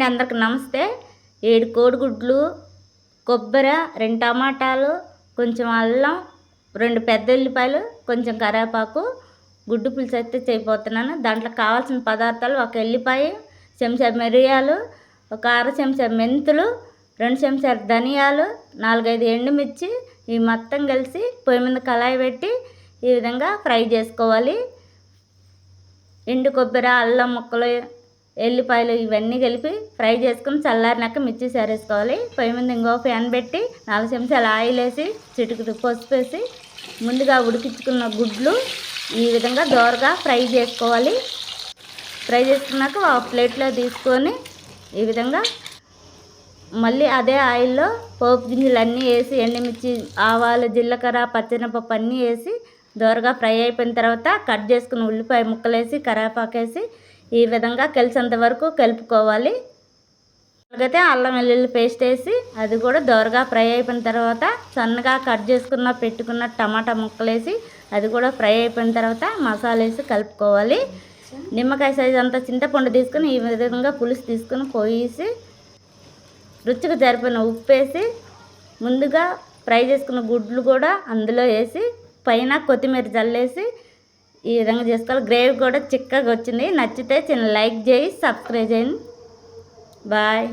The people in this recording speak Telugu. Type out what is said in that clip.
అందరికి నమస్తే. 7 కోడిగుడ్లు, కొబ్బరి, 2 టమాటాలు, కొంచెం అల్లం, 2 పెద్ద ఉల్లిపాయలు, కొంచెం కరివేపాకు, గుడ్డు పులుసు అయితే చేయబోతున్నాను. దాంట్లో కావాల్సిన పదార్థాలు: 1 ఎల్లిపాయ, చెంచా మిరియాలు, 1 అర చెంచా మెంతులు, 2 చెంచాలు ధనియాలు, 4-5 ఎండుమిర్చి. ఇవి మొత్తం కలిసి పొయ్యి మీద కళాయి పెట్టి ఈ విధంగా ఫ్రై చేసుకోవాలి. ఎండు కొబ్బరి, అల్లం ముక్కలు, ఎల్లిపాయలు ఇవన్నీ కలిపి ఫ్రై చేసుకుని చల్లారినాక మిర్చి సేరేసుకోవాలి. పొయ్యి మీద ఇంకో ప్యాన్ పెట్టి 4 చెంచాలు ఆయిల్ వేసి చిటికెడు పసుపు వేసి ముందుగా ఉడికించుకున్న గుడ్లు ఈ విధంగా దోరగా ఫ్రై చేసుకోవాలి. ఫ్రై చేసుకున్నాక ఒక ప్లేట్లో తీసుకొని ఈ విధంగా మళ్ళీ అదే ఆయిల్లో పోపు గింజలు అన్నీ వేసి ఎండుమిర్చి, ఆవాలు, జీలకర్ర, పచ్చెనపప్పు అన్నీ వేసి దోరగా ఫ్రై అయిపోయిన తర్వాత కట్ చేసుకున్న ఉల్లిపాయ ముక్కలు వేసి కరివేపాకు వేసి ఈ విధంగా కలిసేంత వరకు కలుపుకోవాలి. అలాగైతే అల్లం వెల్లుల్లి పేస్ట్ వేసి అది కూడా దోరగా ఫ్రై అయిపోయిన తర్వాత సన్నగా కట్ చేసుకున్న పెట్టుకున్న టమాటా ముక్కలు వేసి అది కూడా ఫ్రై అయిపోయిన తర్వాత మసాలా వేసి కలుపుకోవాలి. నిమ్మకాయ సైజు అంతా చింతపండు తీసుకుని ఈ విధంగా పులుసు తీసుకుని పోసి రుచికి సరిపోయిన ఉప్పు వేసి ముందుగా ఫ్రై చేసుకున్న గుడ్లు కూడా అందులో వేసి పైన కొత్తిమీర జల్లేసి ఈ విధంగా చేసుకోవాలి. గ్రేవీ కూడా చిక్కగా వచ్చింది. నచ్చితే చిన్న లైక్ చేయి, సబ్స్క్రైబ్ చేయండి. బాయ్.